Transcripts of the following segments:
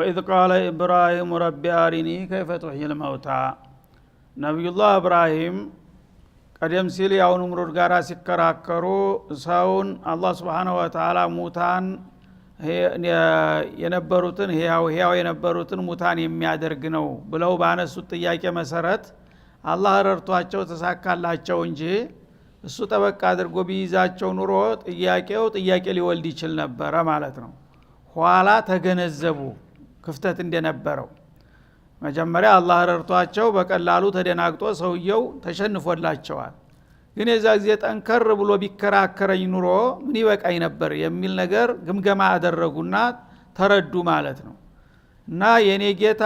وإذ قال إبراهيم رب أرني كيف تحيي الموتى نبي الله إبراهيم ቀደም ሲል ያው ንምሩድ ጋራ ሲከራከሩ ሰውን አላህ Subhanahu Wa Ta'ala ሙታን የነበሩትን ህያው የነበሩትን ሙታን የሚያደርግ ነው ብለው ባነሱት ጥያቄ መሰረት አላህ ረርቷቸው ተሳካላቸው እንጂ እሱ ተበቃ አድርጎ ቢይዛቸው ኑሮ ጥያቄ ሊወልድ ይችል ነበር ማለት ነው። ኋላ ተገነዘቡ ክፍተት እንደነበረው። መጀመሪያ አላህ ረርቷቸው በቀላሉ ተደናግጦ ሰውየው ተሸንፎላቸዋል። ግን የዛ ጊዜ ጠንከር ብሎ ቢከራከረኝ ኑሮ ምን ይበቃኝ ነበር የሚል ነገር ግምገማ አደረጉና ተረዱ ማለት ነው። እና የኔ ጌታ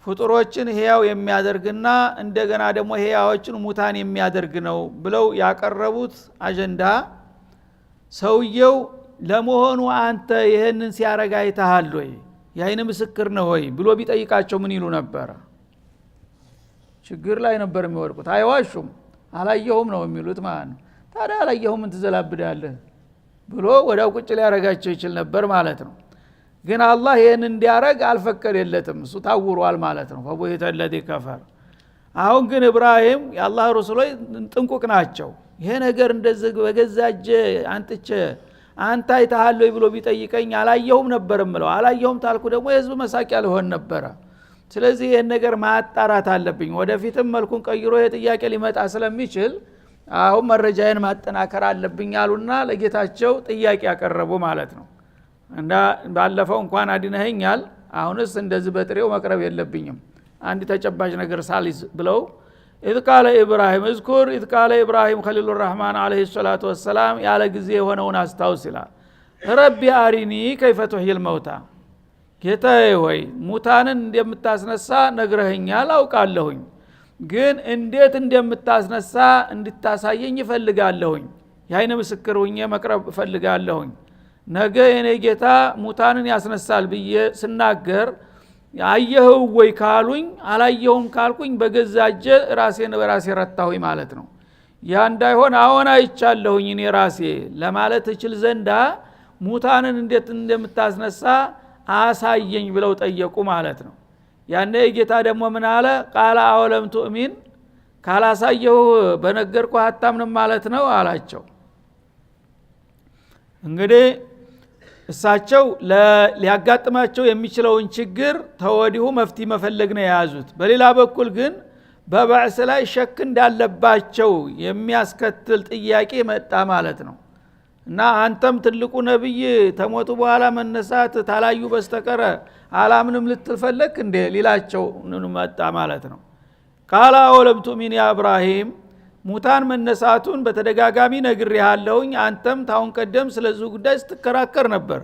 ፍጡሮችን ህያው የሚያደርግና እንደገና ደግሞ ህያዎችን ሙታን የሚያደርግ ነው ብለው ያቀረቡት አጀንዳ ሰውየው ለመሆኑ አንተ ይሄንን ሲያረጋ አይተሃል ወይ ያይነ ምስክር ነው ወይ ብሎ ቢጠይቃቸው ምን ይሉ ነበር? ችግር ላይ ነበር የሚወርቁት። አይዋሹም አላየሁም ነው የሚሉት ማለት ነው። ታዲያ አላየሁም እንት ዘላብዳለህ ብሎ ወዳው ቁጭ ሊያረጋቸው ይችል ነበር ማለት ነው። ግን አላህ ይሄን እንዲያረግ አልፈቀደለትም። እሱ ታውሯል ማለት ነው። ፈቦይተ الذي كفر። አሁን ግን ኢብራሂም የአላህ ረሱሎች ጥንቁቅ ናቸው። ይሄ ነገር እንደዚህ በገዛጀ አንጥቼ አንተ አይተሃል ወይ ብሎ ቢጠይቀኝ አላየሁም ነበር ምለው። አላየሁም ታልኩ ደግሞ የህዝብ መሳቂያ ሊሆን ነበር። ስለዚህ ይሄን ነገር ማጣራት አለብኝ። ወደፊትም መልኩን ቀይሮ የጥያቄ ሊመጣ ስለሚችል አሁን መረጃዬን ማጠናከር አለብኝ አሉና ለጌታቸው ጥያቄ ያቀረቡ ማለት ነው። እና ባለፈው እንኳን አድነኸኛል አሁንስ እንደዚህ በጥሬው መቅረብ የለብኝም አንድ ተጨባጭ ነገር ሳሊዝ ብለው إذ قال إبراهيم اذكر إذ قال إبراهيم خليل الرحمن عليه الصلاة والسلام ያለ ጊዜ ሆነውን አስታውስ ይላል። ረቢ አሪኒ كيف تحيي الموتى ጌታዬ ሆይ ሙታንን እንደምታስነሳ ነግረኸኛል አውቃለሁኝ። ግን እንዴት እንደምታስነሳ እንድታሳየኝ እፈልጋለሁኝ። ያይነ ምስክር ሆኜ መቅረብ እፈልጋለሁኝ። ነገ የኔ ጌታ ሙታንን ያስነሳል ብዬ ስናገር አየኸው ወይ ካሉኝ አላየሁም ካልኩኝ በገዛጀ ራሴን በራሴ ረታሁኝ ማለት ነው። ያ እንዳይሆን አሁን አይቻለሁኝ እኔ ራሴ ለማለት እችል ዘንዳ ሙታንን እንዴት እንደምታስነሳ አሳየኝ ብለው ጠየቁ ማለት ነው። ያኔ ጌታ ደግሞ ምን አለ? ቃለ አወለም ቱእሚን ካላሳየሁ በነገርኩ አታምንም ማለት ነው አላቸው። እንግዲህ እሳቸው ሊያጋጥማቸው የሚችለውን ችግር ተወዲሁ መፍትሄ መፈለግ ነው የያዙት። በሌላ በኩል ግን በባዕስ ላይ ሸክ እንዳለባቸው የሚያስከትል ጥያቄ መጣ ማለት ነው። እና አንተም ትልቁ ነብይ ተሞቱ በኋላ መነሳት ታላዩ በስተቀረ አላምንም ልትፈልግ እንዴ ሊላቸው መጣ ማለት ነው። ቃላ ወለም ቱሚን ያ ኢብራሂም ሙታን መነሳቱን በተደጋጋሚ ነግሬሃለሁኝ። አንተም ታውን ቀደም ስለዚህ ጉዳይ ስትከራከር ነበር።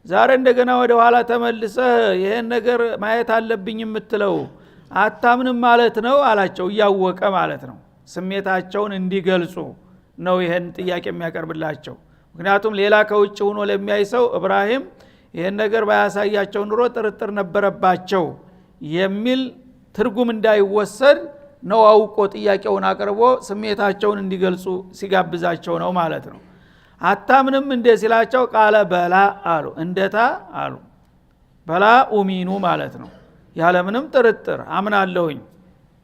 ዛሬ እንደገና ወደ ኋላ ተመልሰህ ይሄን ነገር ማየት አለብኝ የምትለው አታምንም ማለት ነው አላቸው። እያወቀ ማለት ነው ስሜታቸውን እንዲገልጹ ነው ይሄን ጥያቄ የሚያቀርብላቸው። ምክንያቱም ሌላ ከውጭ ሆኖ ለሚያይ ሰው ኢብራሂም ይሄን ነገር ባያሳያቸው ኑሮ ጥርጥር ነበረባቸው የሚል ትርጉም እንዳይወሰድ ነው አውቆ ጥያቄውን አቅርቦ ስሜታቸውን እንዲገልጹ ሲጋብዛቸው ነው ማለት ነው። አታምንም እንደ ሲላቸው ቃለ በላ አሉ። እንደታ አሉ። በላ ኡሚኑ ማለት ነው። ያለምንም ጥርጥር አምናለሁኝ።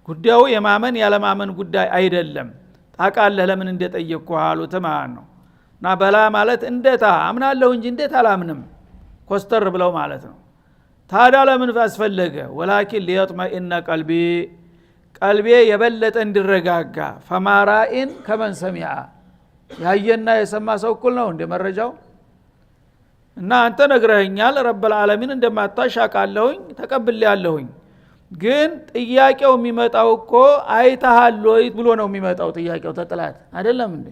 ጉዳዩ የማመን ያለማመን ጉዳይ አይደለም። ታውቃለህ ለምን እንደጠየቅኩ አሉት ማለት ነው። እና በላ ማለት እንደታ አምናለሁ እንጂ እንዴት አላምንም ኮስተር ብለው ማለት ነው። ታዲያ ለምን አስፈለገ? ወላኪን ሊየጥመኢነ ቀልቤ የበለጠ እንዲረጋጋ ፈማራኢን ከመን ሰሚዓ ያየና የሰማ ሰው እኩል ነው እንደ መረጃው። እና አንተ ነግረኸኛል ረብል ዓለሚን እንደማታሻቃለሁኝ ተቀብያለሁኝ። ግን ጥያቄው የሚመጣው እኮ አይተሃል ወይ ብሎ ነው የሚመጣው። ጥያቄው ተጥላት አይደለም እንዴ?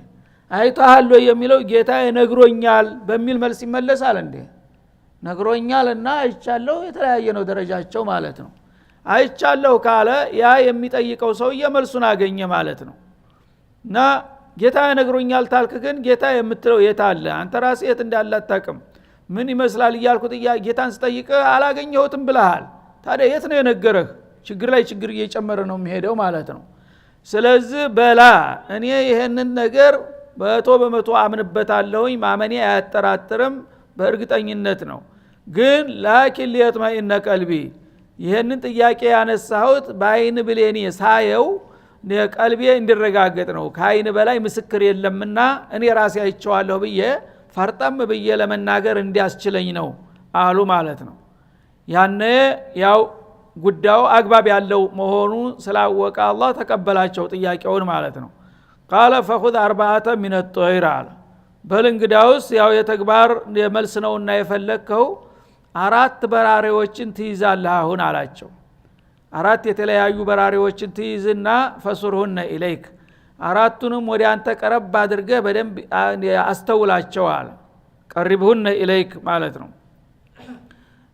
አይተሃል ወይ የሚለው ጌታ ነግሮኛል በሚል መልስ ይመለሳል እንዴ? ነግሮኛልና አይቻለሁ የተለያየ ነው ደረጃቸው ማለት ነው። አይቻለሁ ካለ ያ የሚጠይቀው ሰውዬ መልሱን አገኘ ማለት ነው። እና ጌታ ነግሮኛል ታልክ ግን ጌታ የምትለው የት አለ? አንተ ራስህ የት እንዳለ አታውቅም። ምን ይመስላል እያልኩት ጌታን ስጠይቅህ አላገኘሁትም ብለሃል። ታዲያ የት ነው የነገረህ? ችግር ላይ ችግር እየጨመረ ነው የሚሄደው ማለት ነው። ስለዚህ በላ እኔ ይሄንን ነገር በመቶ አምንበታለሁኝ። ማመኔ አያጠራጥርም በእርግጠኝነት ነው። ግን ላኪን ሊየጥመኢነ ቀልቢ ይሄንን ጥያቄ ያነሳሁት በአይን ብሌኒ ሳየው ቀልቤ እንዲረጋገጥ ነው ከአይን በላይ ምስክር የለምና እኔ ራሴ አይቼዋለሁ ብዬ ፈርጠም ብዬ ለመናገር እንዲያስችለኝ ነው አሉ ማለት ነው። ያኔ ያው ጉዳዩ አግባብ ያለው መሆኑ ስላወቀ አላህ ተቀበላቸው ጥያቄውን ማለት ነው። ቃለ ፈኹዝ አርባአተ ሚነ ጦይር አለ በል እንግዳውስ ያው የተግባር መልስ ነውና የፈለግከው 4 በራሪዎችን ትይዛለህ አሁን አላቸው። 4 የተለያዩ በራሪዎችን ትይዝና ፈሱርሁነ ኢለይክ 4ቱንም ወደ አንተ ቀረብ አድርገህ በደንብ አስተውላቸው አለ። ቀርብሁነ ኢለይክ ማለት ነው።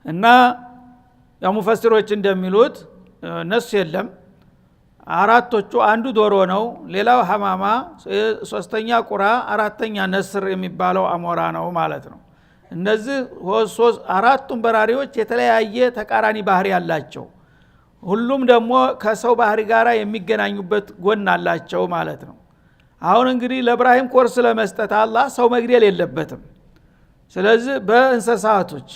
እና የሙፈሲሮች እንደሚሉት ነስ የለም 4ቶቹ አንዱ ዶሮ ነው፣ ሌላው ሐማማ፣ 3ኛ ቁራ፣ 4ኛ ነስር የሚባለው አሞራ ነው ማለት ነው። እነዚህ 4ቱም በራሪዎች የተለያየ ተቃራኒ ባህሪ ያላቸው ሁሉም ደግሞ ከሰው ባህሪ ጋር የሚገናኙበት ጎን አላቸው ማለት ነው። አሁን እንግዲህ ለኢብራሂም ኮርስ ለመስጠት አላህ ሰው መግደል የለበትም። ስለዚህ በእንስሳቶች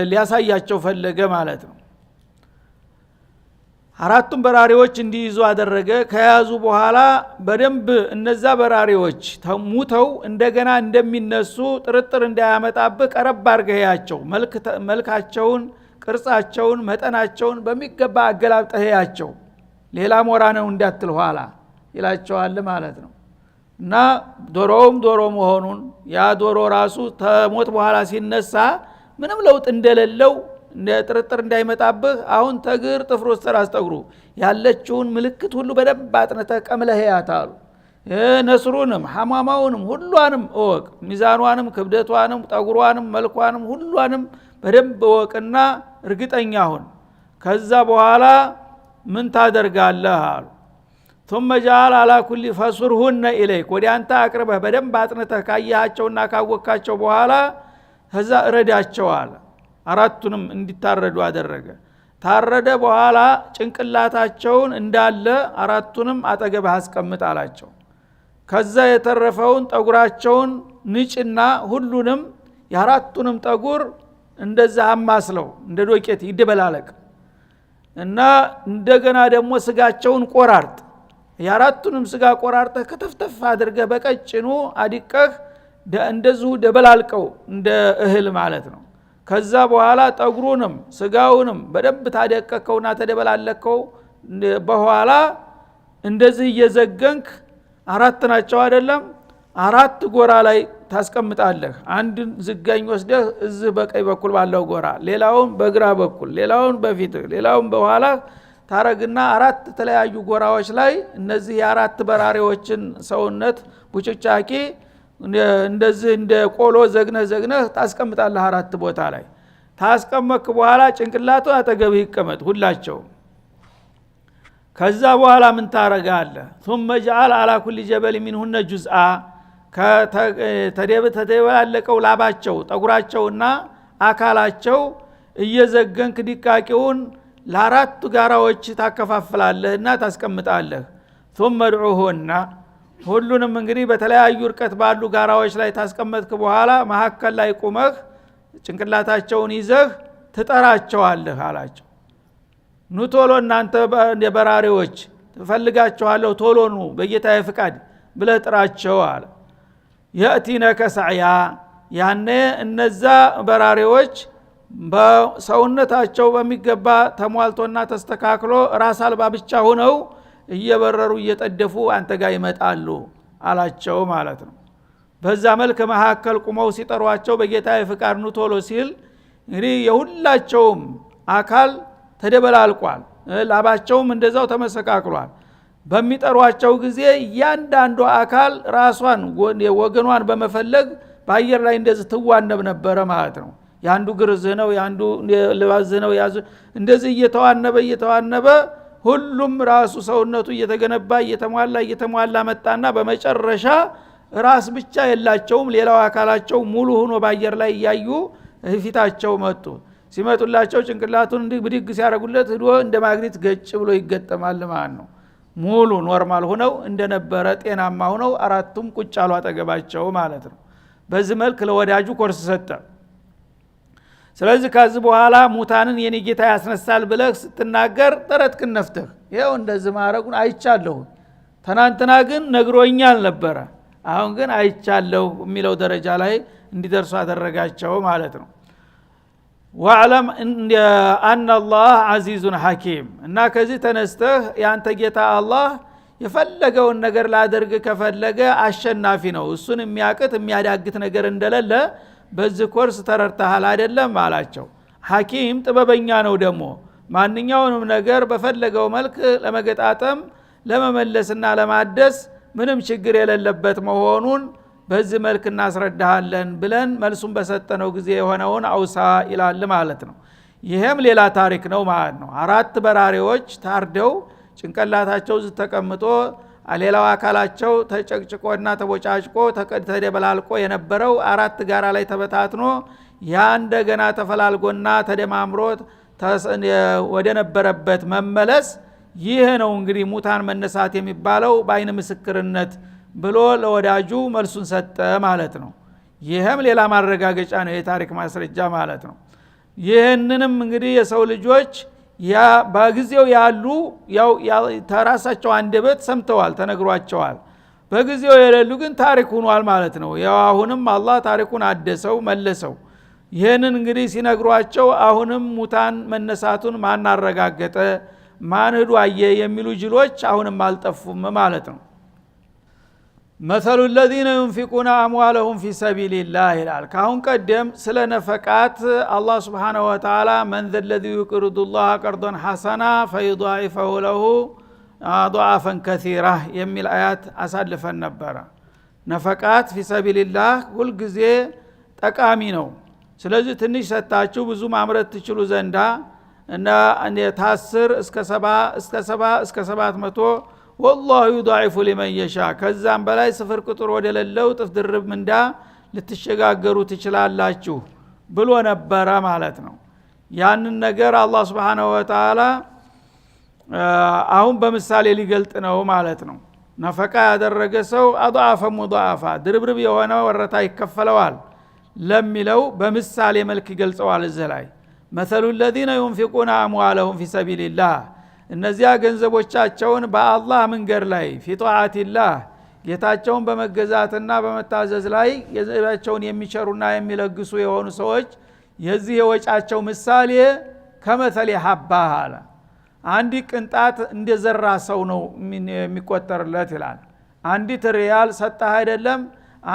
ሊያሳያቸው ፈለገ ማለት ነው። 4ቱም በራሪዎች እንዲይዙ አደረገ። ከያዙ በኋላ በደንብ እነዛ በራሪዎች ተሙተው እንደገና እንደሚነሱ ጥርጥር እንዳያመጣብህ ቀረብ አድርገህያቸው መልካቸውን፣ ቅርጻቸውን፣ መጠናቸውን በሚገባ አገላብጠህያቸው ሌላ ሞራ ነው እንዳትል ኋላ ይላቸዋል ማለት ነው። እና ዶሮውም ዶሮ መሆኑን ያ ዶሮ ራሱ ተሞት በኋላ ሲነሳ ምንም ለውጥ እንደሌለው ጥርጥር እንዳይመጣብህ አሁን ተግር ጥፍሩ ተራስተግሩ ያለችውን ምልክት ሁሉ በደንብ አጥነተ ቀምለህያታሉ። ነስሩንም ሐማማውንም ሁሏንም እወቅ፣ ሚዛኗንም ክብደቷንም ጠጉሯንም መልኳንም ሁሏንም በደንብ እወቅና እርግጠኛ ሁን። ከዛ በኋላ ምን ታደርጋለህ አሉ። ثم جعل على كل فصرهن اليك ወዲ አንተ አቅርበህ በደንብ አጥነተህ ካያቸውና ካወካቸው በኋላ ከዛ እረዳቸዋል። 4ቱንም እንዲታረዱ አደረገ። ታረደ በኋላ ጭንቅላታቸውን እንዳለ 4ቱንም አጠገብህ አስቀምጥ አላቸው። ከዛ የተረፈውን ጠጉራቸውን ንጭና ሁሉንም የ4ቱንም ጠጉር እንደዛ አማስለው እንደ ዶቄት ይደበላለቅ እና እንደገና ደግሞ ስጋቸውን ቆራርጥ። የ4ቱንም ስጋ ቆራርጠህ ከተፍተፍ አድርገህ በቀጭኑ አድቀህ እንደዚሁ ደበላልቀው እንደ እህል ማለት ነው። ከዛ በኋላ ጠጉሩንም ስጋውንም በደንብ ታደቀከውና ተደበላለከው በኋላ እንደዚህ እየዘገንክ 4 ናቸው አይደለም 4 ጎራ ላይ ታስቀምጣለህ። አንድ ዝጋኝ ወስደህ እዚህ በቀኝ በኩል ባለው ጎራ፣ ሌላውን በግራ በኩል፣ ሌላውን በፊት፣ ሌላውን በኋላ ታረግና 4 ተለያዩ ጎራዎች ላይ እነዚህ የ4 በራሪዎችን ሰውነት ቡጭጫቂ እንደዚህ እንደ ቆሎ ዘግነህ ታስቀምጣለህ 4 ቦታ ላይ። ታስቀመጥክ በኋላ ጭንቅላቱ አጠገብህ ይቀመጥ ሁላቸው። ከዛ በኋላ ምን ታረጋለህ? ثم جعل على كل جبل منهن جزءا ተደበላለቀው ላባቸው ጠጉራቸውና አካላቸው እየዘገንክ ዲቃቂውን ለ4 ጋራዎች ታከፋፍላለህና ታስቀምጣለህ። ثم ادعوهن ሁሉንም እንግዲህ በተለያዩ ርቀት ባሉ ጋራዎች ላይ ታስቀመጥክ በኋላ መሐከል ላይ ቆመህ ጭንቅላታቸውን ይዘህ ትጠራቸዋለህ አላቸው። ኑ ቶሎ እናንተ በራሪዎች ትፈልጋቸዋለሁ ቶሎ ኑ በጌታዬ ፍቃድ ብለህ ጥራቸው አለ። የእቲነከ ሰዕያ ያኔ እነዛ በራሪዎች በሰውነታቸው በሚገባ ተሟልቶና ተስተካክሎ ራስ አልባ ብቻ ሆነው እየበረሩ እየጠደፉ አንተ ጋር ይመጣሉ አላቸው ማለት ነው። በዛ መልክ መሐከል ቁመው ሲጠሯቸው በጌታዬ ፍቃድ ኑ ቶሎ ሲል እንግዲህ የሁላቸውም አካል ተደበላልቋል፣ ላባቸውም እንደዛው ተመሰቃቅሏል። በሚጠሯቸው ጊዜ እያንዳንዱ አካል ራሷን ወገኗን በመፈለግ በአየር ላይ እንደዚህ ትዋነብ ነበረ ማለት ነው። ያንዱ ግርዝህ ነው፣ ያንዱ ልባዝህ ነው፣ እንደዚህ እየተዋነበ ሁሉም ራሱ ሰውነቱ እየተገነባ እየተሟላ መጣና በመጨረሻ ራስ ብቻ የላቸውም፣ ሌላው አካላቸው ሙሉ ሆኖ በአየር ላይ እያዩ ፊታቸው መጡ። ሲመጡላቸው ጭንቅላቱን እንዲህ ብድግ ሲያረጉለት ሄዶ እንደ ማግኔት ገጭ ብሎ ይገጠማል ማለት ነው። ሙሉ ኖርማል ሆነው እንደነበረ ጤናማ ሆነው 4ቱም ቁጭ አሉ አጠገባቸው ማለት ነው። በዚህ መልክ ለወዳጁ ኮርስ ሰጠ። ስለዚህ ከዚህ በኋላ ሙታንን የኔ ጌታ ያስነሳል ብለህ ስትናገር ተረትክን ነፍተህ ይሄው እንደዚህ ማረጉን አይቻለሁ ተናንተና ግን ነግሮኛል ነበር አሁን ግን አይቻለሁ የሚለው ደረጃ ላይ እንዲደርሱ አደረጋቸው ማለት ነው ወአለም ان الله عزيز حكيم እና ከዚህ ተነስተህ ያንተ ጌታ አላህ የፈለገውን ነገር ላደርግ ከፈለገ አሸናፊ ነው እሱን የሚያቅት የሚያዳግት ነገር እንደሌለ በዚህ ኮርስ ተረድተሃል አይደለም አላቸው ሐኪም ጥበበኛ ነው ደግሞ ማንኛውንም ነገር በፈለገው መልክ ለመገጣጠም ለመመለስና ለማደስ ምንም ችግር የሌለበት መሆኑን በዚህ መልክ እናስረዳሃለን ብለን መልሱን በሰጠነው ጊዜ የሆነውን አውሳ ይላል ማለት ነው ይሄም ሌላ ታሪክ ነው ማለት ነው 4 በራሪዎች ታርደው ጭንቅላታቸው ተቀምጦ ሌላው አካላቸው ተጨቅጭቆና ተቦጫጭቆ ተደበላልቆ የነበረው 4 ጋራ ላይ ተበታትኖ ያ እንደገና ተፈላልጎና ተደማምሮት ወደ ነበረበት መመለስ ይሄ ነው እንግዲህ ሙታን መነሳት የሚባለው በአይን ምስክርነት ብሎ ለወዳጁ መልሱን ሰጠ ማለት ነው ይሄም ሌላ ማረጋገጫ ነው የታሪክ ማስረጃ ማለት ነው ይሄንንም እንግዲህ የሰው ልጆች ያ በጊዜው ያሉ ያው ተራሳቸው አንደበት ሰምተዋል ተነግሯቸዋል በጊዜው የሌሉ ግን ታሪክ ሆኗል ማለት ነው ያው አሁንም አላህ ታሪኩን አደሰው መለሰው ይሄንን እንግዲህ ሲነግሯቸው አሁንም ሙታን መነሳቱን ማን አረጋገጠ ማን ሄዱ አየ የሚሉ ጅሎች አሁንም አልጠፉም ማለት ነው مثل الذين ينفقون اموالهم في سبيل الله ይላል ካሁን ቀደም ስለ ነፈቃት አላህ Subhanahu Wa Ta'ala من ذا الذي يقرض الله قرضا حسنا فيضاعفه له اضعافا كثيرة የሚል አያት አሳልፈን ነበር ነፈቃት في سبيل الله ሁሉ ጊዜ ጠቃሚ ነው ስለዚህ ትንሽ ሰጣችሁ ብዙ ማምረት ትችሉ ዘንዳ እና ታስር እስከ 70 እስከ 700 والله يضاعف لمن يشاء ከዛም በላይ ስፍር ቁጥር ወደሌለው ጥፍ ድርብ ምንዳ ልትሸጋገሩ ትችላላችሁ ብሎ ነበር ማለት ነው ያንን ነገር አላህ Subhanahu Wa Ta'ala አሁን በምሳሌ ሊገልጥ ነው ማለት ነው ነፈቃ ያደረገ ሰው አضعف مضاعف ድርብርብ የሆነ ወረታ ይከፈለዋል ለሚለው በምሳሌ መልክ ይገልጸዋል እዚህ ላይ مثل الذين ينفقون اموالهم في سبيل الله እነዚያ ገንዘቦቻቸውን በአላህ መንገድ ላይ ፊጧአቲላህ ጌታቸውን በመገዛትና በመታዘዝ ላይ የዘባቸውን የሚቸሩና የሚለግሱ የሆኑ ሰዎች የዚህ የወጫቸው ምሳሌ ከመተል ሐባ አለ አንዲ ቅንጣት እንደዘራ ሰው ነው የሚቆጠርለት ይላል አንዲት ሪያል ሰጣህ አይደለም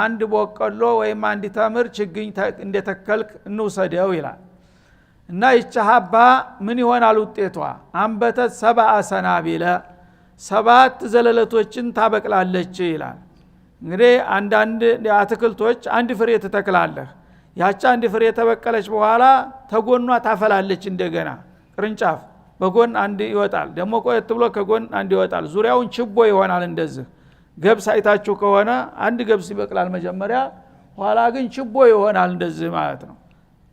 አንድ ቦቀሎ ወይም አንድ ተምር ችግኝ እንደተከልክ እንውሰደው ይላል እና ይቻሃባ ምን ይሆናል ውጤቷ አንበተት 7 ሰናቢለ 7 ዘለለቶችን ታበቅላለች ይላል እንግዲህ አንዳንድ አትክልቶች አንድ ፍሬ ተተክላለህ ያቻ አንድ ፍሬ ተበቀለች በኋላ ተጎኗ ታፈላለች እንደገና ቅርንጫፍ በጎን አንድ ይወጣል ደሞ ቆየት ብሎ ከጎን አንድ ይወጣል ዙሪያውን ችቦ ይሆናል እንደዚህ ገብስ አይታችሁ ከሆነ አንድ ገብስ ይበቅላል መጀመሪያ ኋላ ግን ችቦ ይሆናል እንደዚህ ማለት ነው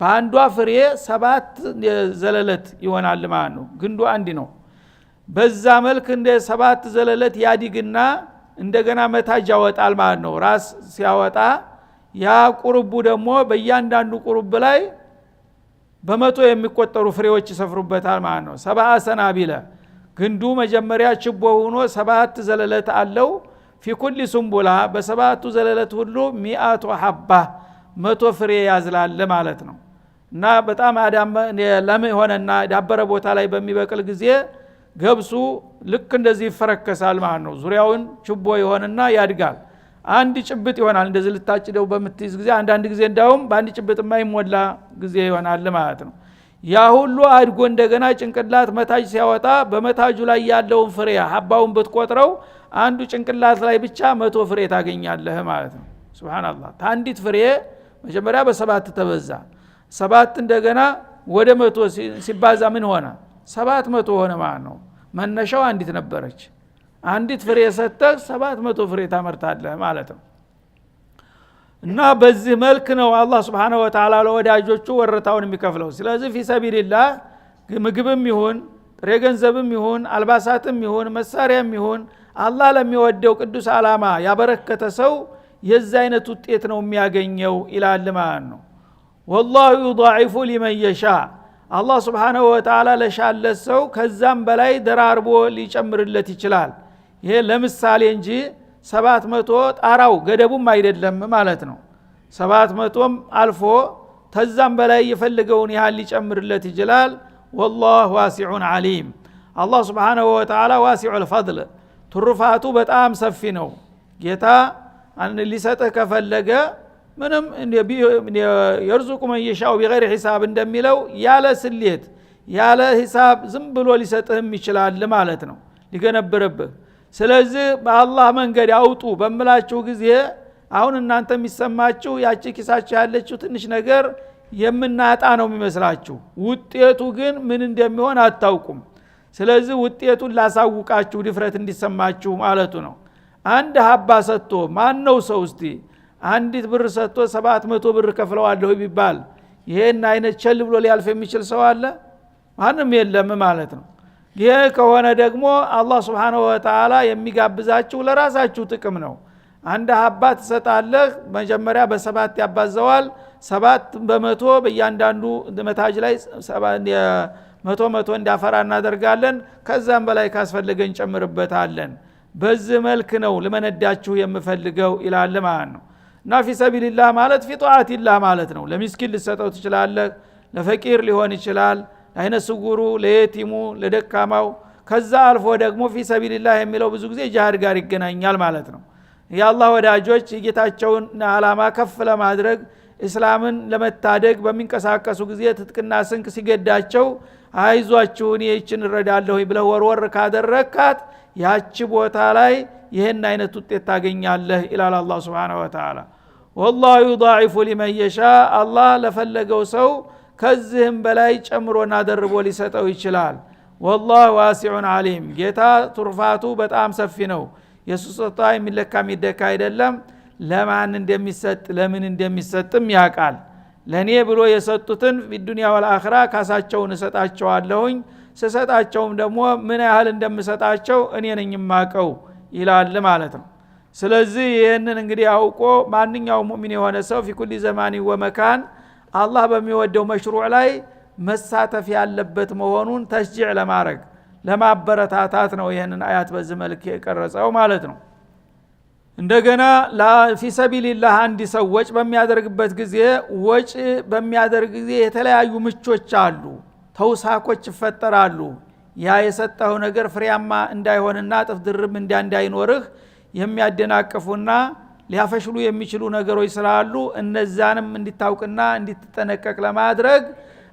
በአንዷ ፍሬ 7 ዘለለት ይሆናል ማለት ነው ግንዱ አንድ ነው በዛ መልክ እንደ 7 ዘለለት ያዲግና እንደገና መታጅ ያወጣል ማለት ነው ራስ ሲያወጣ ያ ቁርቡ ደግሞ በእያንዳንዱ ቁርብ ላይ በመቶ የሚቆጠሩ ፍሬዎች ይሰፍሩበታል ማለት ነው 7 ሰናቢለ ግንዱ መጀመሪያ ችቦ ሆኖ 7 ዘለለት አለው في كل سنبلة በ7ቱ ዘለለት ሁሉ 100 ሐባ 100 ፍሬ ያዝላል ማለት ነው እና በጣም ለም ሆነና ዳበረ ቦታ ላይ በሚበቅል ጊዜ ገብሱ ልክ እንደዚህ ይፈረከሳል ማለት ነው ዙሪያውን ችቦ ይሆንና ያድጋል አንድ ጭብጥ ይሆናል እንደዚህ ልታጭደው በመትይዝ ጊዜ አንድ ጊዜ እንዳውም በአንድ ጭብጥ የማይሞላ ጊዜ ይሆናል ማለት ነው ያ ሁሉ አድጎ እንደገና ጭንቅላት መታጅ ሲያወጣ በመታጁ ላይ ያለውን ፍሬ ሐባውን ብትቆጥረው አንዱ ጭንቅላት ላይ ብቻ 100 ፍሬ ታገኛለህ ማለት ነው ሱብሃንአላህ ታንዲት ፍሬ መጀመሪያ በ7 ተበዛ 7 እንደገና ወደ 100 ሲባዛ ምን ሆነ 700 ሆነ ማለት ነው መነሻው አንዲት ነበረች አንዲት ፍሬ ሰጠህ 700 ፍሬ ታመርታለህ ማለት ነው እና በዚህ መልክ ነው አላህ Subhanahu Wa Ta'ala ለወዳጆቹ ወረታውን የሚከፍለው ስለዚህ ፊሰቢልላህ ምግብም ይሁን ጥሬ ገንዘብም ይሁን አልባሳትም ይሁን መሳሪያም ይሁን አላህ ለሚወደው ቅዱስ ዓላማ ያበረከተ ሰው የዛ አይነት ውጤት ነው የሚያገኘው ይላል ማለት ነው ወላሁ ዩضاعف لمن يشاء አላህ Subhanahu Wa Ta'ala ለሻለት ሰው ከዛም በላይ ደራርቦ ሊጨምርለት ይችላል። ይሄ ለምሳሌ እንጂ 700 ጣራው ገደቡም አይደለም ማለት ነው። 700ም አልፎ ተዛም በላይ የፈለገውን ያህል ሊጨምርለት ይችላል። والله واسع عليم አላህ Subhanahu Wa Ta'ala واسع الفضل ትሩፋቱ በጣም ሰፊ ነው። ጌታ አንድ ሊሰጥህ ከፈለገ ምንም የርዙቁ من يشاء بغير حساب እንደሚለው ያለ ስሌት ያለ ሂሳብ ዝም ብሎ ሊሰጥህም ይችላል ማለት ነው ሊገነብርብህ። ስለዚህ በአላህ መንገድ ያውጡ በመላችሁ ጊዜ አሁን እናንተ የሚሰማችሁ ያቺ ኪሳችሁ ያለችው ትንሽ ነገር የምናጣ ነው የሚመስላችሁ፣ ውጤቱ ግን ምን እንደሚሆን አታውቁም። ስለዚህ ውጤቱን ላሳውቃችሁ ድፍረት እንዲሰማችሁ ማለቱ ነው። አንድ ሀባ ሰጥቶ ማን ነው ሰው እስቲ አንዲት ብር ሰጥቶ 700 ብር ከፍለዋለሁ ቢባል ይሄን አይነት ቸል ብሎ ሊያልፍ የሚችል ሰው አለ? ማንም የለም ማለት ነው። ይሄ ከሆነ ደግሞ አላህ Subhanahu Wa Ta'ala የሚጋብዛችሁ ለራሳችሁ ጥቅም ነው። አንድ ሀባ ትሰጣለህ፣ መጀመሪያ በሰባት ያባዘዋል። 7% በእያንዳንዱ መታጅ ላይ 100 እንዲያፈራ እናደርጋለን። ከዛም በላይ ካስፈልገን ጨምርበታለን። በዚህ መልክ ነው ለመነዳችሁ የምፈልገው ይላል ማለት ነው። እና ፊ ሰቢልላህ ማለት ፊ ጧዓቲላህ ማለት ነው። ለሚስኪን ልሰጠው ትችላለህ፣ ለፈቂር ሊሆን ይችላል፣ ለአይነ ስጉሩ፣ ለየቲሙ፣ ለደካማው። ከዛ አልፎ ደግሞ ፊ ሰቢልላህ የሚለው ብዙ ጊዜ ጂሃድ ጋር ይገናኛል ማለት ነው። የአላህ ወዳጆች የጌታቸውን ዓላማ ከፍ ለማድረግ እስላምን ለመታደግ በሚንቀሳቀሱ ጊዜ ትጥቅና ስንቅ ሲገዳቸው አይዟችሁ እኔ ይችን እረዳለሁ ብለህ ወርወር ካደረካት ያቺ ቦታ ላይ ይሄን አይነት ውጤት ታገኛለህ ይላል አላህ Subhanahu Wa Ta'ala። والله يضاعف لمن يشاء አላህ ለፈለገው ሰው ከዚህም በላይ ጨምሮና ደርቦ ሊሰጠው ይችላል። والله واسع عليم ጌታ ትሩፋቱ በጣም ሰፊ ነው። የሱ ስጦታ የሚለካ የሚደካ አይደለም። ለማን እንደሚሰጥ ለምን እንደሚሰጥም ያውቃል። ለኔ ብሎ የሰጡትን በዱንያ ወልአኺራ ካሳቸውን እሰጣቸዋለሁኝ። ስሰጣቸውም ደግሞ ምን ያህል እንደምሰጣቸው እኔ ነኝ የማውቀው ይላል ማለት ነው። ስለዚህ ይሄንን እንግዲህ አውቆ ማንኛውም ሙእሚን የሆነ ሰው في كل زمان ومكان አላህ በሚወደው መሽሩዕ ላይ መሳተፍ ያለበት መሆኑን ተሽጂዕ ለማድረግ ለማበረታታት ነው ይሄንን አያት በዚህ መልክ የቀረጸው ማለት ነው። እንደገና ፊ ሰቢልላህ አንድ ሰው ወጭ በሚያደርግበት ጊዜ ወጭ በሚያደርግ ጊዜ የተለያዩ ምቾች አሉ፣ ተውሳኮች ይፈጠራሉ። ያ የሰጠው ነገር ፍሬያማ እንዳይሆንና ጥፍ ድርብ እንዳይኖርህ የሚያደናቅፉና ሊያፈሽሉ የሚችሉ ነገሮች ስላሉ እነዛንም እንድታውቅና እንድትጠነቀቅ ለማድረግ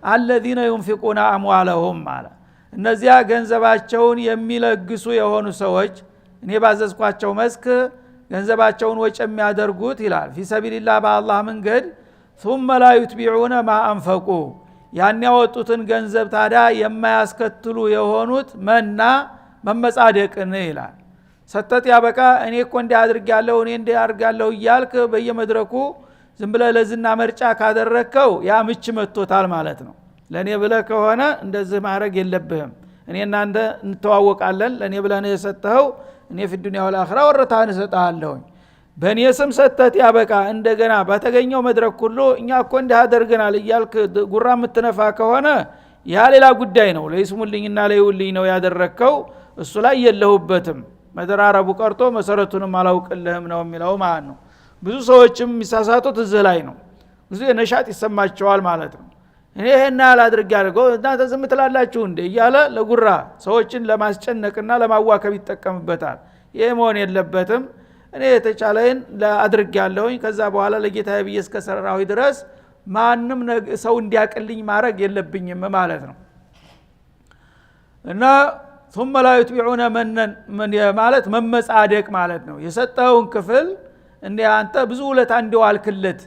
الذين ينفقون اموالهم ማለት እነዚያ ገንዘባቸውን የሚለግሱ የሆኑ ሰዎች እኔ ባዘዝኳቸው መስክ ገንዘባቸውን ወጭ የሚያደርጉት ይላል ፊ ሰቢልላህ በአላህ መንገድ ثم لا يتبعون ما انفقوا ያን ያወጡትን ገንዘብ ታዲያ የማያስከትሉ የሆኑት መና መመጻደቅን ይላል። ሰተት ያበቃ እኔ እኮ እንዲያድርጋለሁ እኔ እንዲያርጋለሁ እያልክ በየመድረኩ ዝም ብለህ ለዝና መርጫ ካደረከው ያ ምች መጥቶታል ማለት ነው። ለኔ ብለህ ከሆነ እንደዚህ ማድረግ የለብህም። እኔና አንተ እንተዋወቃለን፣ ለኔ ብለህ ነው የሰጠኸው፣ እኔ في الدنيا والآخرة ወረታን እሰጣለሁ። በእኔ ስም ሰተት ያበቃ እንደገና በተገኘው መድረክ ሁሉ እኛ እኮ እንዲያደርገናል እያልክ ጉራ የምትነፋ ከሆነ ያ ሌላ ጉዳይ ነው። ለይስሙልኝና ለይውልኝ ነው ያደረከው፣ እሱ ላይ የለሁበትም። መደራረቡ ቀርቶ መሰረቱንም አላውቅልህም ነው የሚለው ማለት ነው። ብዙ ሰዎችም የሚሳሳቱት እዚህ ላይ ነው። ብዙ የነሻጥ ይሰማቸዋል ማለት ነው። እኔ ይሄን አላድርጋለሁ እናንተ ዝም ትላላችሁ እንዴ እያለ ለጉራ ሰዎችን ለማስጨነቅና ለማዋከብ ይጠቀምበታል። ይሄ መሆን የለበትም። እኔ የተቻለኝ ለአድርጋለሁኝ ከዛ በኋላ ለጌታዬ ብዬ እስከሰራሁ ድረስ ማንም ሰው እንዲያቀልኝ ማድረግ የለብኝም ማለት ነው። እና ثم لا يتبعون من ማለት መመጻደቅ ማለት ነው። የሰጠውን ክፍል እንደ አንተ ብዙ ውለታ እንደዋልክለት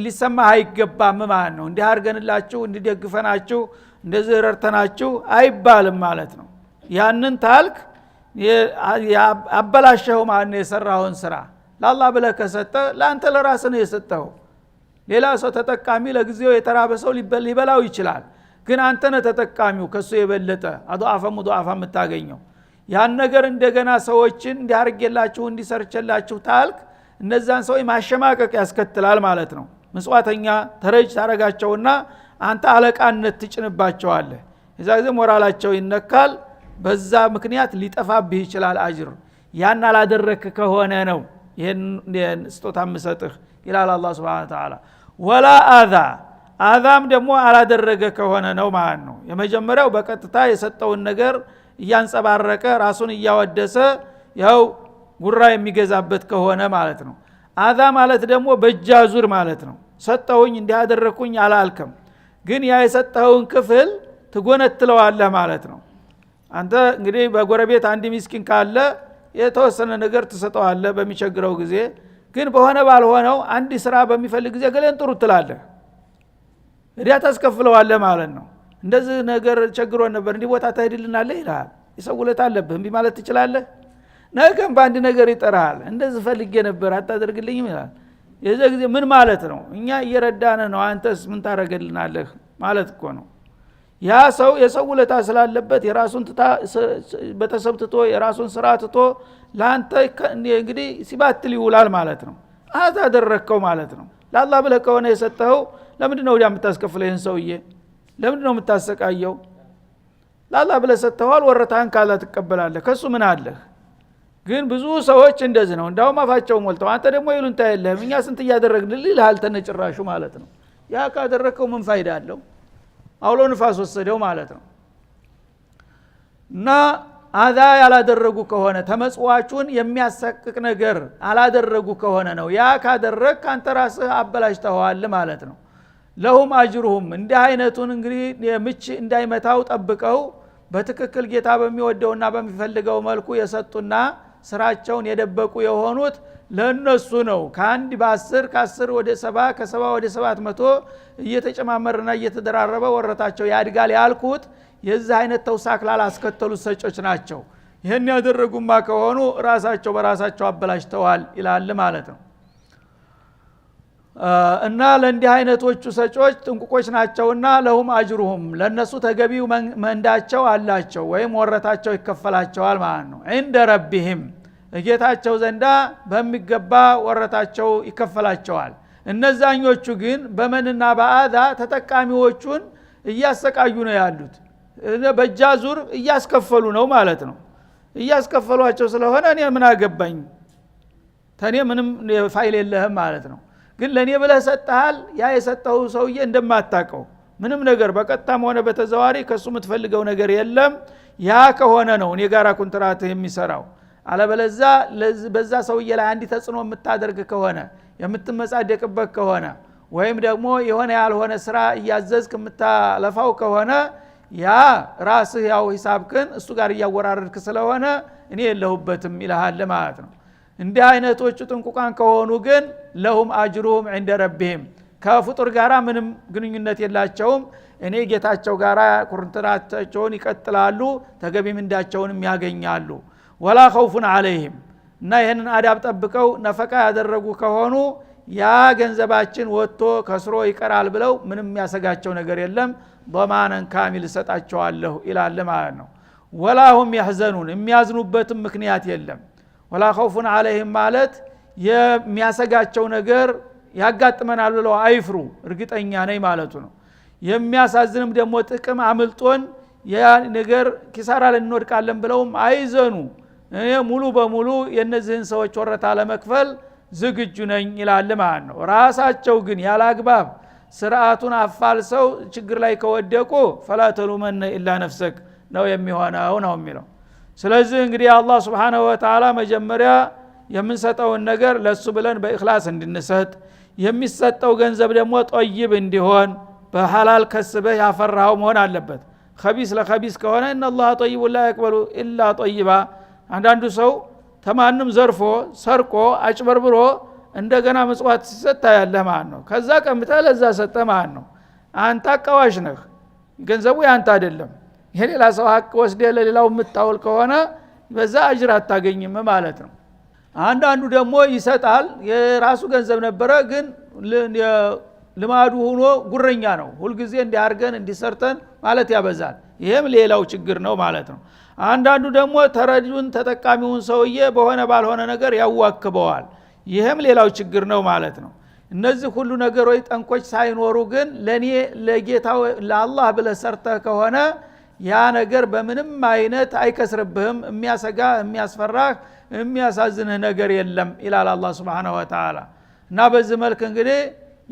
ሊሰማህ አይገባም ማለት ነው። እንዲህ አርገንላችሁ እንዲደግፈናችሁ እንደዚህ ረርተናችሁ አይባልም ማለት ነው። ያንን ታልክ አበላሸው ማለት ነው። የሰራውን ስራ ለአላህ ብለህ ከሰጠ ለአንተ ለራስህ ነው የሰጠው። ሌላ ሰው ተጠቃሚ ለጊዜው የተራበ ሰው ሊበላው ይችላል፣ ግን አንተ ነህ ተጠቃሚው ከሱ የበለጠ አضعف مضاعف የምታገኘው። ያን ነገር እንደገና ሰዎችን እንዲያርገላችሁ እንዲሰርቸላችሁ ታልክ እነዛን ሰው ማሸማቀቅ ያስከትላል ማለት ነው። መስዋዕተኛ ተረጅ ታረጋቸውና አንተ አለቃነት ትጭንባቸዋለህ እዛ ጊዜ ሞራላቸው ይነካል በዛ ምክንያት ሊጠፋብህ ይችላል አጅር ያን አላደረክ ከሆነ ነው ይሄን ስጦታ መስጠህ ይላል አላህ Subhanahu Wa Ta'ala ወላ አዛም ደግሞ አላደረገ ከሆነ ነው ማለት ነው የመጀመሪያው በቀጥታ የሰጠውን ነገር እያንጸባረቀ ራሱን እያወደሰ ያው ጉራ የሚገዛበት ከሆነ ማለት ነው አዛ ማለት ደግሞ በእጃዙር ማለት ነው ሰጠውኝ እንዲያደረኩኝ አላልከም ግን ያ የሰጠውን ክፍል ትጎነትለዋለህ ማለት ነው አንተ እንግዲህ በጎረቤት አንድ ምስኪን ካለ የተወሰነ ነገር ትሰጠዋለህ በሚቸግረው ጊዜ ግን በሆነ ባልሆነው አንድ ስራ በሚፈልግ ጊዜ ገለን ጥሩ ትላለህ እዲያ ታስከፍለዋለህ ማለት ነው እንደዚህ ነገር ቸግሮን ነበር እንዲህ ቦታ ተሄድልናለህ ይላል ይሰውለት አለብህ እንቢ ማለት ትችላለህ ነገም በአንድ ነገር ይጠራል እንደዚህ ፈልጌ ነበር አታደርግልኝም ይላል የዛ ጊዜ ምን ማለት ነው እኛ እየረዳነ ነው አንተስ ምን ታረጋልናለህ ማለት እኮ ነው ያ ሰው የሰውለታ ስላለበት የራሱን በተሰብትቶ የራሱን ስራ ትቶ ላንተ እንግዲህ ሲባትል ይውላል ማለት ነው አታደረከው ማለት ነው ለአላህ ብለህ ከሆነ የሰጠው ለምንድነው ወዲያ የምታስከፍለው ይሄን ሰውዬ ለምንድነው የምታሰቃየው ለአላህ ብለህ ሰጠዋል ወረታን ካላ ትቀበላለህ ከሱ ምን አለህ ግን ብዙ ሰዎች እንደዚህ ነው እንዳውም አፋቸው ሞልተው አንተ ደግሞ ይሉንታ የለህም እኛ ስንት ያደረግንልህ ይልሃል ተነጭራሹ ማለት ነው ያ ካደረከው ምን ፋይዳ አለው አውሎ ንፋስ ወሰደው ማለት ነው እና አዛ ያላደረጉ ከሆነ ተመጽዋቹን የሚያሰቅቅ ነገር አላደረጉ ከሆነ ነው ያ ካደረክ አንተ ራስህ አበላሽተዋል ማለት ነው ለሁም አጅሩሁም እንደ አይነቱን እንግዲህ ምች እንዳይመታው ጠብቀው በትክክል ጌታ በሚወደውና በሚፈልገው መልኩ የሰጡና ስራቸውን የደበቁ የሆኑት ለነሱ ነው ከአንድ በ10 ከ10 ወደ 70 ከ70 ወደ 700 እየተጨማመረና እየተደራረበ ወረታቸው ያድጋል ያልኩት የዚህ አይነት ተውሳክ ላላስከተሉት ሰጮች ናቸው ይሄን ያደረጉማ ከሆኑ ራሳቸው በራሳቸው አበላሽተዋል ይላል ማለት ነው እና ለእንዲህ አይነቶቹ ሰጮች ጥንቁቆች ናቸውና ለሁም አጅሩሁም ለነሱ ተገቢው መንዳቸው አላቸው ወይም ወረታቸው ይከፈላቸዋል ማለት ነው እንደ ረቢህም ጌታቸው ዘንዳ በሚገባ ወረታቸው ይከፈላቸዋል እነዛኞቹ ግን በመንና በአዛ ተጠቃሚዎቹን እያሰቃዩ ነው ያሉት በእጃዙር እያስከፈሉ ነው ማለት ነው እያስከፈሏቸው ስለሆነ እኔ ምን አገባኝ ተኔ ምንም ፋይል የለህም ማለት ነው ግን ለኔ ብለህ ሰጣል ያ የሰጠው ሰውዬ እንደማታቀው ምንም ነገር በቀጥታም ሆነ በተዘዋሪ ከሱ የምትፈልገው ነገር የለም ያ ከሆነ ነው እኔ ጋራ ኮንትራት የሚሰራው አለበለዛ በዛ ሰውዬ ላይ አንዲ ተጽኖ የምታደርግ ከሆነ የምትመጻደቅበት ከሆነ ወይም ደግሞ የሆነ ያልሆነ ስራ እያዘዝክ የምታለፋው ከሆነ ያ ራስህ ያው ሂሳብክን እሱ ጋር እያወራረድክ ስለሆነ እኔ የለሁበትም ይልሃል ማለት ነው እንዲህ አይነቶቹ ጥንቁቃን ከሆኑ ግን ለሁም አጅሩሁም عند ربهم ከፍጡር ጋራ ምንም ግንኙነት የላቸውም እኔ ጌታቸው ጋራ ኮንትራታቸውን ይቀጥላሉ ተገቢ ምንዳቸውንም ያገኛሉ ወላ ኸውፉን عليهم እና ይሄንን አዳብ ጠብቀው ነፈቃ ያደረጉ ከሆኑ ያ ገንዘባችን ወጥቶ ከስሮ ይቀራል ብለው ምንም ያሰጋቸው ነገር የለም ضمانን ካሚል ሰጣቸዋለሁ ይላል ማለት ነው ወላ هم يحزنون የሚያዝኑበትም ምክንያት የለም ወላ ኸውፉን عليهم ማለት የሚያሰጋቸው ነገር ያጋጥመናል ብለው አይፍሩ እርግጠኛ ነኝ ማለቱ ነው የሚያሳዝንም ደግሞ ጥቅም አምልጦን ያ ነገር ኪሳራ ልንወድቃለን ብለውም አይዘኑ ሙሉ በሙሉ የነዚህን ሰዎች ወረታ ለመክፈል ዝግጁ ነኝ ይላል ማለት ነው ራሳቸው ግን ያላግባብ ስርዓቱን አፋልሰው ችግር ላይ ከወደቁ فلا تلومن الا نفسك ነው የሚሆነው ነው የሚለው ስለዚህ እንግዲህ አላህ Subhanahu Wa Ta'ala መጀመሪያ የምንሰጠውን ነገር ለሱ ብለን በእخلاص እንድንሰጥ የሚሰጠው ገንዘብ ደግሞ ጠይብ እንዲሆን በሐላል ከስበህ ያፈራው መሆን አለበት خبيث ለخبيث ከሆነ ان الله طيب لا يقبل الا طيبا አንዳንዱ ሰው ተማንም ዘርፎ ሰርቆ አጭበርብሮ እንደገና መጽዋት ሲሰጣ ያለ ማን ነው ከዛ ቀምታ ለዛ ሰጠ ማን ነው አንተ አቃዋሽ ነህ ገንዘቡ ያንተ አይደለም የሌላ ሰው ሀቅ ወስደ ለሌላው የምታውል ከሆነ በዛ አጅር አታገኝም ማለት ነው አንዳንዱ ደግሞ ይሰጣል የራሱ ገንዘብ ነበረ ግን ልማዱ ሆኖ ጉረኛ ነው ሁሉ ጊዜ እንዲያርገን እንዲሰርተን ማለት ያበዛል ይሄም ሌላው ችግር ነው ማለት ነው አንዳንዱ ደግሞ ተረጁን ተጠቃሚውን ሰውዬ በሆነ ባልሆነ ነገር ያዋክበዋል ይሄም ሌላው ችግር ነው ማለት ነው እነዚህ ሁሉ ነገሮች ጠንቆች ሳይኖሩ ግን ለኔ ለጌታው ለአላህ ብለህ ሰርተህ ከሆነ ያ ነገር በምንም አይነት አይከስርብህም የሚያሰጋ የሚያስፈራህ የሚያሳዝንህ ነገር የለም ይላል አላህ Subhanahu Wa Ta'ala እና በዚህ መልኩ እንግዲህ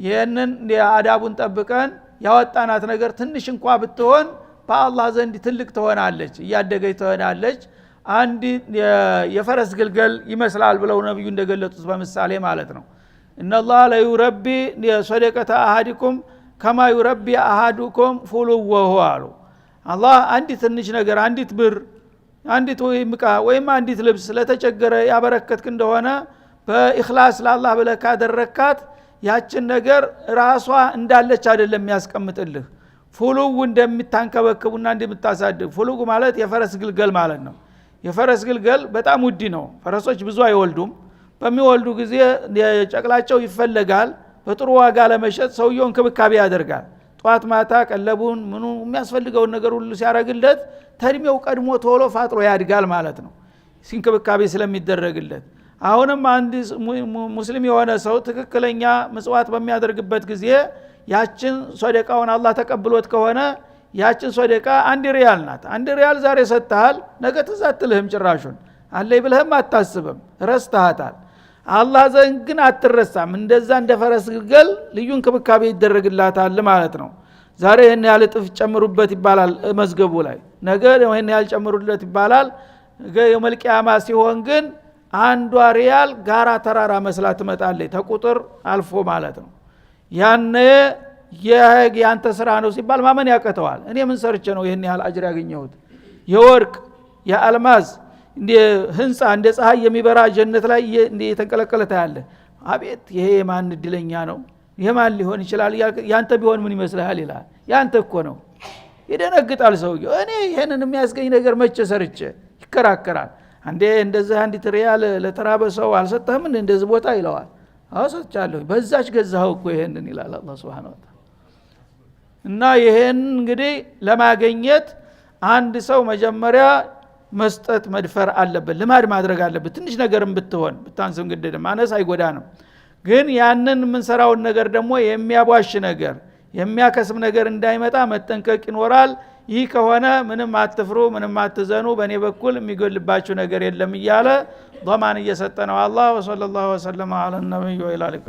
ይሄንን አዳቡን ጠብቀን ያወጣናት ነገር ትንሽ እንኳን ብትሆን በአላህ ዘንድ ትልቅ ትሆናለች እያደገች ትሆናለች አንድ የፈረስ ግልገል ይመስላል ብለው ነብዩ እንደገለጹት በምሳሌ ማለት ነው ኢነላህ ላ ዩረቢ ሰደቀተ አሐዲኩም ከማ ዩረቢ አሐዱኩም ፉሉወሁ አሉ አላህ አንዲት ትንሽ ነገር አንዲት ብር አንዲት ወይምቃ ወይም አንዲት ልብስ ለተቸገረ ያበረከትክ እንደሆነ በእኽላስ ለአላህ ብለህ ካደረካት ያችን ነገር ራሷ እንዳለች አይደለም የሚያስቀምጥልህ ፉሉው እንደምታንከበክቡና እንደምታሳድግ ፉሉው ማለት የፈረስ ግልገል ማለት ነው የፈረስ ግልገል በጣም ውድ ነው ፈረሶች ብዙ አይወልዱም በሚወልዱ ጊዜ የጨቅላቸው ይፈለጋል በጥሩ ዋጋ ለመሸጥ ሰውየውን ክብካቤ ያደርጋል ጧት ማታ ቀለቡን ምኑ የሚያስፈልገውን ነገር ሁሉ ሲያረግለት ተድሜው ቀድሞ ቶሎ ፋጥሮ ያድጋል ማለት ነው ሲንክብካቤ ስለሚደረግለት አሁንም አንድ ሙስሊም የሆነ ሰው ትክክለኛ ምጽዋት በሚያደርግበት ጊዜ ያችን ሶደቃውን አላህ ተቀብሎት ከሆነ ያችን ሶደቃ 1 ሪያል ናት 1 ሪያል ዛሬ ሰጥተሃል ነገ ተዛትልህም ጭራሹን አለይ ብለህም አታስብም ረስተሃታል አላህ ዘንድ ግን አትረሳም እንደዛ እንደ ፈረስ ግልገል ልዩ እንክብካቤ ይደረግላታል ማለት ነው ዛሬ ይሄን ያህል ጥፍ ጨምሩበት ይባላል መዝገቡ ላይ ነገ ይሄን ያህል ጨምሩለት ይባላል ነገ የውመል ቂያማ ሲሆን ግን 1 ሪያል ጋራ ተራራ መስላ ትመጣለች ተቁጥር አልፎ ማለት ነው ያነ ያንተ ስራ ነው ሲባል ማመን ያቀተዋል እኔ ምን ሰርቼ ነው ይሄን ያህል አጅር ያገኘሁት የወርቅ የአልማዝ እንደ ህንጻ እንደ ፀሐይ የሚበራ ጀነት ላይ እንደ የተንቀለቀለ ታያለ አቤት ይሄ ማን እድለኛ ነው የማን ሊሆን ይችላል ያንተ ቢሆን ምን ይመስልሃል ይላል ያንተ እኮ ነው ይደነግጣል ሰውየው እኔ ይሄንን የሚያስገኝ ነገር መቼ ሰርቼ ይከራከራል አንዴ እንደዚህ አንዲት ሪያል ለተራበ ሰው አልሰጠህም እንደዚህ ቦታ ይለዋል አሰጫለሁ በዛች ገዛው እኮ ይሄንን ይላል አላህ Subhanahu Wa Ta'ala እና ይሄን እንግዲህ ለማግኘት አንድ ሰው መጀመሪያ መስጠት መድፈር አለበት ልማድ ማድረግ አለበት ትንሽ ነገርም ብትሆን ብታንስም ግድም ማነስ አይጎዳንም ግን ያንን ምን ሰራው ነገር ደግሞ የሚያቧሽ ነገር የሚያከስም ነገር እንዳይመጣ መጠንቀቅ ይኖራል ይህ ከሆነ ምንም አትፍሩ ምንም አትዘኑ በእኔ በኩል የሚጎልባችሁ ነገር የለም እያለ ضمان እየሰጠ ነው አላህ ወሰለላሁ ዐለ ነብዩ ወኢላሊካ